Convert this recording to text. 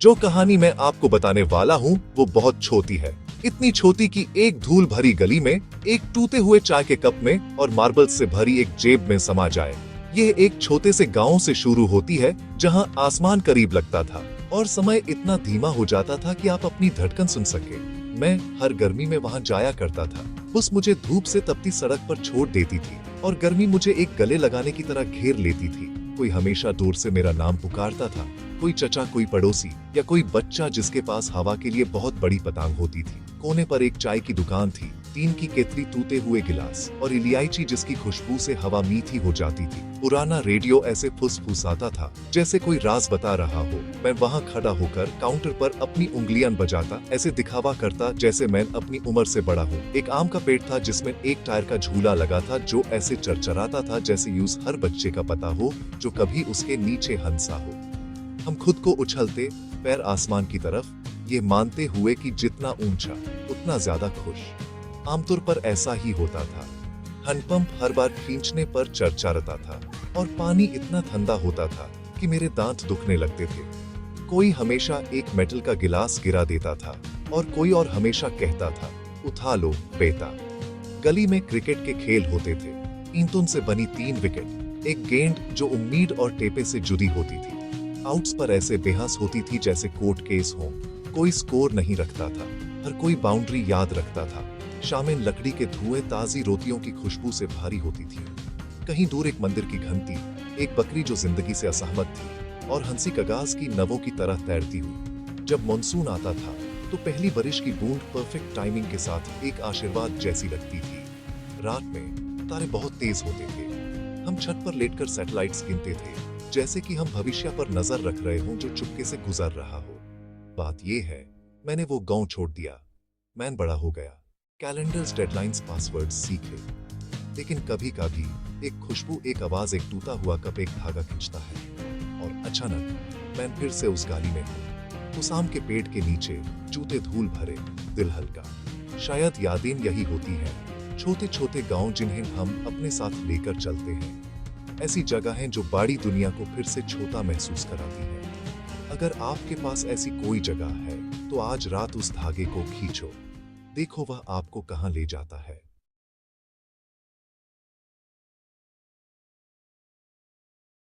जो कहानी मैं आपको बताने वाला हूँ वो बहुत छोटी है, इतनी छोटी कि एक धूल भरी गली में, एक टूटे हुए चाय के कप में और मार्बल्स से भरी एक जेब में समा जाए। यह एक छोटे से गांव से शुरू होती है जहां आसमान करीब लगता था और समय इतना धीमा हो जाता था कि आप अपनी धड़कन सुन सके। मैं हर गर्मी में वहां जाया करता था। बस मुझे धूप से तपती सड़क पर छोड़ देती थी और गर्मी मुझे एक गले लगाने की तरह घेर लेती थी। कोई हमेशा दूर से मेरा नाम पुकारता था, कोई चचा, कोई पड़ोसी या कोई बच्चा जिसके पास हवा के लिए बहुत बड़ी पतंग होती थी। कोने पर एक चाय की दुकान थी, टीन की केतली, टूटे हुए गिलास और इलायची जिसकी खुशबू से हवा मीठी हो जाती थी। पुराना रेडियो ऐसे फुसफुसाता था जैसे कोई राज बता रहा हो। मैं वहां खड़ा होकर काउंटर पर अपनी उंगलियां बजाता, ऐसे दिखावा करता जैसे मैं अपनी उम्र से बड़ा हूँ। एक आम का पेड़ था जिसमें एक टायर का झूला लगा था जो ऐसे चरचराता था जैसे यूं हर बच्चे का पता हो जो कभी उसके नीचे हंसा हो। हम खुद को उछलते, पैर आसमान की तरफ, ये मानते हुए कि जितना ऊंचा उतना ज्यादा खुश। आमतौर पर ऐसा ही होता था। हैंडपंप हर बार खींचने पर चरचराता था और पानी इतना ठंडा होता था कि मेरे दांत दुखने लगते थे। कोई हमेशा एक मेटल का गिलास गिरा देता था और कोई और हमेशा कहता था, उठा लो बेटा। गली में क्रिकेट के खेल होते थे। ईंटों से बनी 3 विकेट, एक गेंद जो उम्मीद और टेपे से जुड़ी होती थी। आउट्स पर ऐसे बेहस होती थी जैसे कोर्ट केस हो। कोई स्कोर नहीं रखता था, हर कोई बाउंड्री याद रखता था। शामें लकड़ी के धुएं ताजी रोटियों की खुशबू से भारी होती थी। कहीं दूर एक मंदिर की घंटी, एक बकरी जो जिंदगी से असहमत थी और हंसी कगास की नवों की तरह तैरती हुई। जब मानसून आता था तो पहली बारिश की बूंद परफेक्ट टाइमिंग के साथ एक आशीर्वाद जैसी लगती थी। रात में तारे बहुत तेज होते थे। हम छत पर लेटकर सैटेलाइट्स गिनते थे जैसे कि हम भविष्य पर नजर रख रहे हों जो चुपके से गुजर रहा हो। बात यह है, मैंने वो गांव छोड़ दिया। मैं बड़ा हो गया, कैलेंडर्स, डेडलाइंस, पासवर्ड्स सीखे। लेकिन कभी कभी एक खुशबू, एक आवाज, एक टूटा हुआ कप, एक धागा खींचता है और अचानक मैं फिर से उस गाली में हूँ। उस आम के पेड़ के नीचे, जूते धूल भरे, दिल हल्का। शायद यादें यही होती हैं, छोटे छोटे गांव जिन्हें हम अपने साथ लेकर चलते हैं। ऐसी जगह हैं जो बड़ी दुनिया को फिर से छोटा महसूस कराती है। अगर आपके पास ऐसी कोई जगह है तो आज रात उस धागे को खींचो, देखो वह आपको कहां ले जाता है।